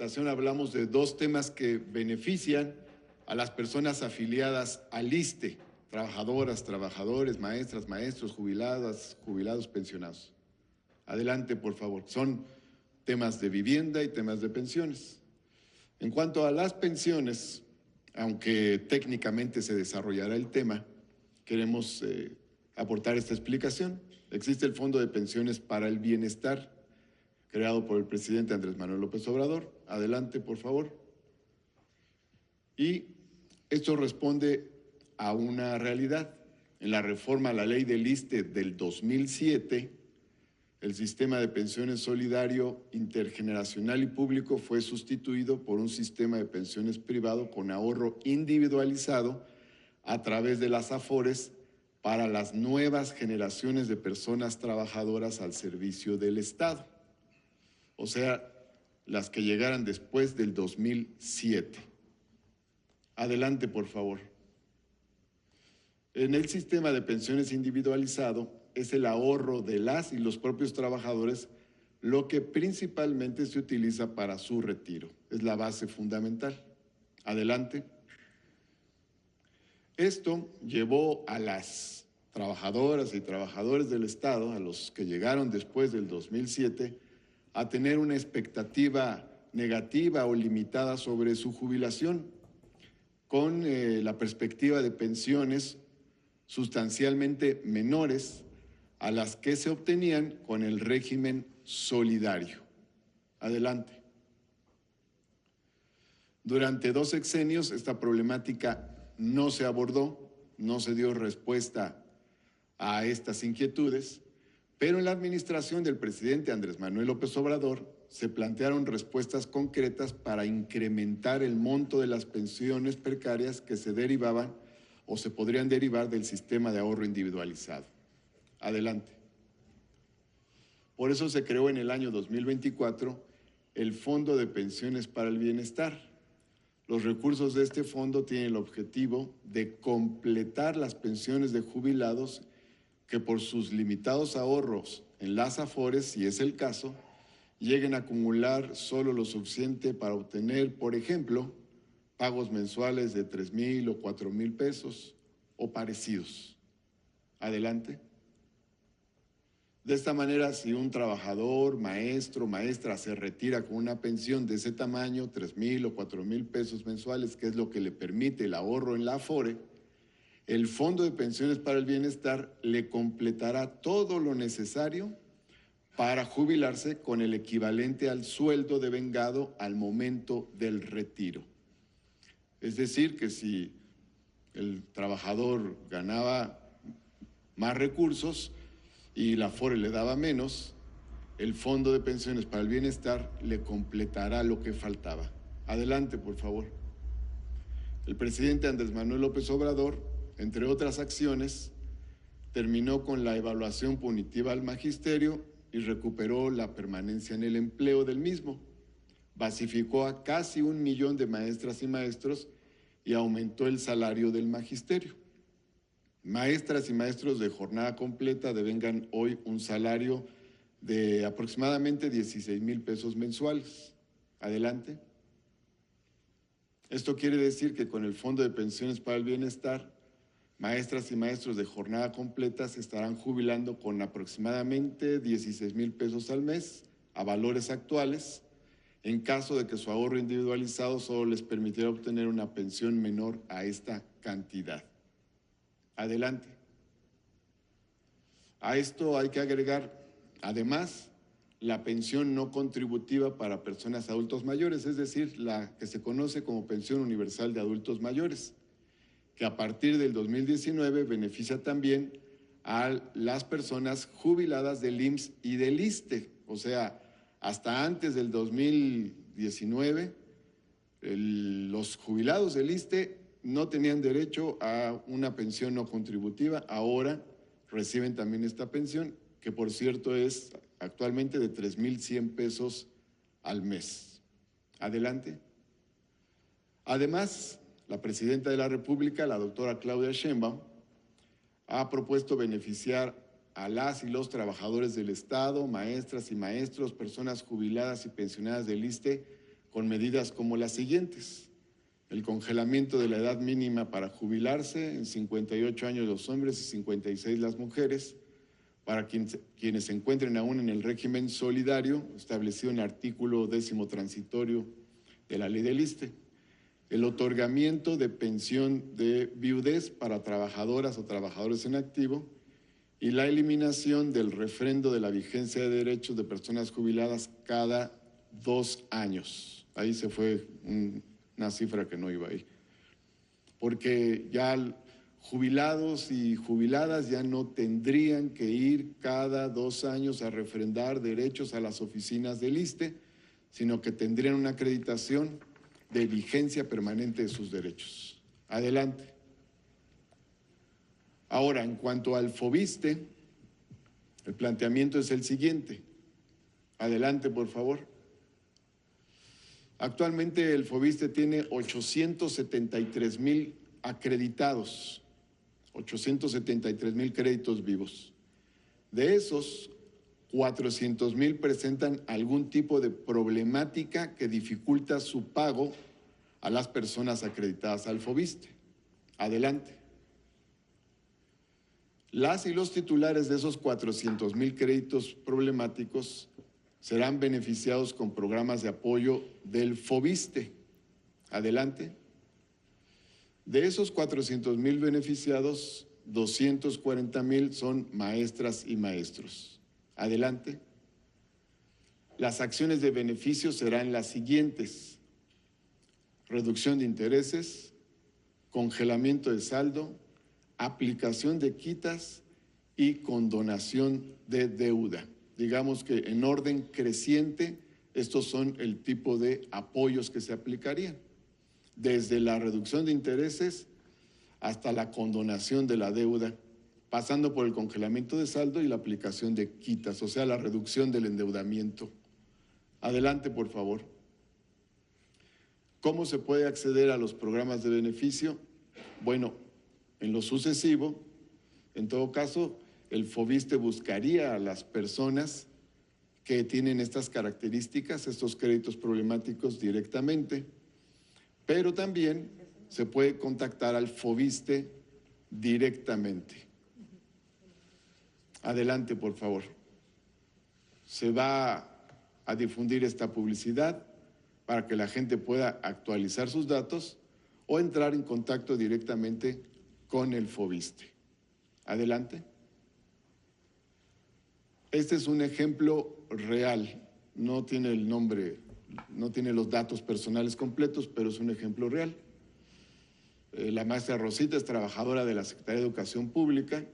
Hablamos de dos temas que benefician a las personas afiliadas al ISSSTE, trabajadoras, trabajadores, maestras, maestros, jubiladas, jubilados, pensionados. Adelante, por favor. Son temas de vivienda y temas de pensiones. En cuanto a las pensiones, aunque técnicamente se desarrollará el tema, queremos aportar esta explicación. Existe el Fondo de Pensiones para el Bienestar, creado por el presidente Andrés Manuel López Obrador. Adelante, por favor. Y esto responde a una realidad. En la reforma a la ley del ISSSTE del 2007, el sistema de pensiones solidario, intergeneracional y público fue sustituido por un sistema de pensiones privado con ahorro individualizado a través de las AFORES para las nuevas generaciones de personas trabajadoras al servicio del Estado. O sea, las que llegaran después del 2007. Adelante, por favor. En el sistema de pensiones individualizado es el ahorro de las y los propios trabajadores lo que principalmente se utiliza para su retiro. Es la base fundamental. Adelante. Esto llevó a las trabajadoras y trabajadores del Estado, a los que llegaron después del 2007, a tener una expectativa negativa o limitada sobre su jubilación, con la perspectiva de pensiones sustancialmente menores a las que se obtenían con el régimen solidario. Adelante. Durante 2 sexenios esta problemática no se abordó, no se dio respuesta a estas inquietudes, pero en la administración del presidente Andrés Manuel López Obrador se plantearon respuestas concretas para incrementar el monto de las pensiones precarias que se derivaban o se podrían derivar del sistema de ahorro individualizado. Adelante. Por eso se creó en el año 2024 el Fondo de Pensiones para el Bienestar. Los recursos de este fondo tienen el objetivo de completar las pensiones de jubilados que por sus limitados ahorros en las AFORES, si es el caso, lleguen a acumular solo lo suficiente para obtener, por ejemplo, pagos mensuales de 3,000 o 4,000 pesos o parecidos. Adelante. De esta manera, si un trabajador, maestro, maestra se retira con una pensión de ese tamaño, 3,000 o 4,000 pesos mensuales, que es lo que le permite el ahorro en la AFORE, el Fondo de Pensiones para el Bienestar le completará todo lo necesario para jubilarse con el equivalente al sueldo devengado al momento del retiro. Es decir, que si el trabajador ganaba más recursos y la AFORE le daba menos, el Fondo de Pensiones para el Bienestar le completará lo que faltaba. Adelante, por favor. El presidente Andrés Manuel López Obrador, entre otras acciones, terminó con la evaluación punitiva al magisterio y recuperó la permanencia en el empleo del mismo. Basificó a casi 1 millón de maestras y maestros y aumentó el salario del magisterio. Maestras y maestros de jornada completa devengan hoy un salario de aproximadamente 16,000 pesos mensuales. Adelante. Esto quiere decir que con el Fondo de Pensiones para el Bienestar, maestras y maestros de jornada completa se estarán jubilando con aproximadamente 16,000 pesos al mes a valores actuales, en caso de que su ahorro individualizado solo les permitiera obtener una pensión menor a esta cantidad. Adelante. A esto hay que agregar, además, la pensión no contributiva para personas adultos mayores, es decir, la que se conoce como pensión universal de adultos mayores, que a partir del 2019 beneficia también a las personas jubiladas del IMSS y del ISSSTE. O sea, hasta antes del 2019, los jubilados del ISSSTE no tenían derecho a una pensión no contributiva, ahora reciben también esta pensión, que por cierto es actualmente de 3,100 pesos al mes. Adelante. Además, la presidenta de la República, la doctora Claudia Sheinbaum, ha propuesto beneficiar a las y los trabajadores del Estado, maestras y maestros, personas jubiladas y pensionadas del ISSSTE, con medidas como las siguientes: el congelamiento de la edad mínima para jubilarse en 58 años los hombres y 56 las mujeres, para quienes se encuentren aún en el régimen solidario, establecido en el artículo 10º transitorio de la Ley del ISSSTE, el otorgamiento de pensión de viudez para trabajadoras o trabajadores en activo y la eliminación del refrendo de la vigencia de derechos de personas jubiladas cada 2 años. Ahí se fue una cifra que no iba ahí, porque ya jubilados y jubiladas ya no tendrían que ir cada 2 años a refrendar derechos a las oficinas del ISSSTE, sino que tendrían una acreditación de vigencia permanente de sus derechos. Adelante. Ahora, en cuanto al FOBISSSTE, el planteamiento es el siguiente. Adelante, por favor. Actualmente el FOBISSSTE tiene 873,000 acreditados, 873,000 créditos vivos. De esos, 400,000 presentan algún tipo de problemática que dificulta su pago a las personas acreditadas al FOBISSSTE. Adelante. Las y los titulares de esos 400,000 créditos problemáticos serán beneficiados con programas de apoyo del FOBISSSTE. Adelante. De esos 400,000 beneficiados, 240,000 son maestras y maestros. Adelante. Las acciones de beneficio serán las siguientes: reducción de intereses, congelamiento de saldo, aplicación de quitas y condonación de deuda. Digamos que en orden creciente, estos son el tipo de apoyos que se aplicarían, desde la reducción de intereses hasta la condonación de la deuda, pasando por el congelamiento de saldo y la aplicación de quitas, o sea, la reducción del endeudamiento. Adelante, por favor. ¿Cómo se puede acceder a los programas de beneficio? Bueno, en lo sucesivo, en todo caso, el FOBISSSTE buscaría a las personas que tienen estas características, estos créditos problemáticos directamente, pero también se puede contactar al FOBISSSTE directamente. Adelante, por favor. Se va a difundir esta publicidad para que la gente pueda actualizar sus datos o entrar en contacto directamente con el FOBISSSTE. Adelante. Este es un ejemplo real, no tiene el nombre, no tiene los datos personales completos, pero es un ejemplo real. La maestra Rosita es trabajadora de la Secretaría de Educación Pública.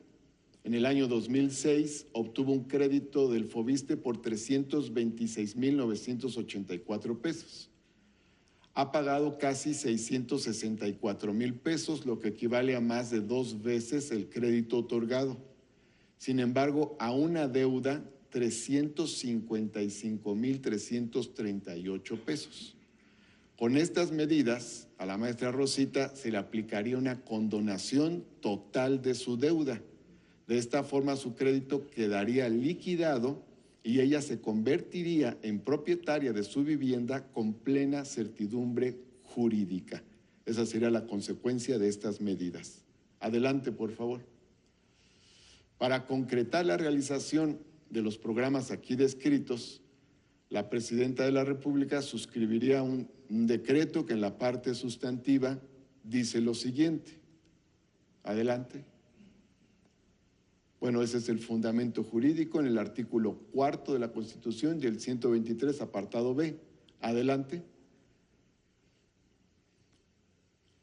En el año 2006 obtuvo un crédito del FOBISSSTE por 326,984 pesos. Ha pagado casi 664,000 pesos, lo que equivale a más de 2 veces el crédito otorgado. Sin embargo, a una deuda 355,338 pesos. Con estas medidas, a la maestra Rosita se le aplicaría una condonación total de su deuda. De esta forma, su crédito quedaría liquidado y ella se convertiría en propietaria de su vivienda con plena certidumbre jurídica. Esa sería la consecuencia de estas medidas. Adelante, por favor. Para concretar la realización de los programas aquí descritos, la Presidenta de la República suscribiría un decreto que en la parte sustantiva dice lo siguiente. Adelante. Bueno, ese es el fundamento jurídico en el artículo 4 de la Constitución y el 123, apartado B. Adelante.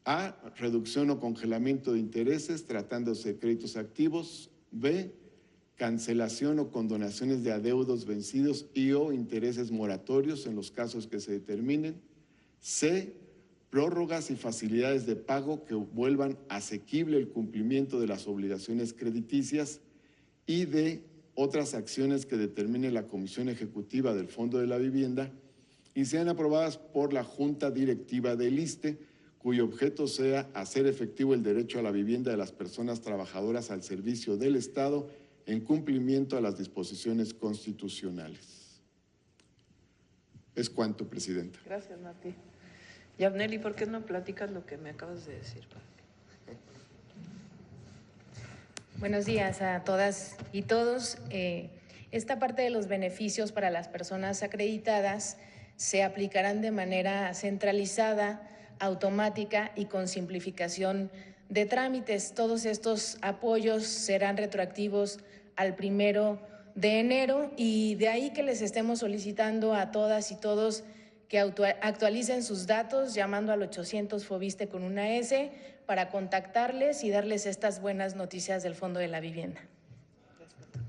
A, reducción o congelamiento de intereses tratándose de créditos activos. B, cancelación o condonaciones de adeudos vencidos y o intereses moratorios en los casos que se determinen. C, prórrogas y facilidades de pago que vuelvan asequible el cumplimiento de las obligaciones crediticias. Y de otras acciones que determine la Comisión Ejecutiva del Fondo de la Vivienda y sean aprobadas por la Junta Directiva del ISSSTE, cuyo objeto sea hacer efectivo el derecho a la vivienda de las personas trabajadoras al servicio del Estado en cumplimiento a las disposiciones constitucionales. Es cuanto, Presidenta. Gracias, Martí. Yabneli, ¿por qué no platicas lo que me acabas de decir? Buenos días a todas y todos. Esta parte de los beneficios para las personas acreditadas se aplicarán de manera centralizada, automática y con simplificación de trámites. Todos estos apoyos serán retroactivos al 1 de enero y de ahí que les estemos solicitando a todas y todos que actualicen sus datos llamando al 800 FOBISTE con una S para contactarles y darles estas buenas noticias del Fondo de la Vivienda.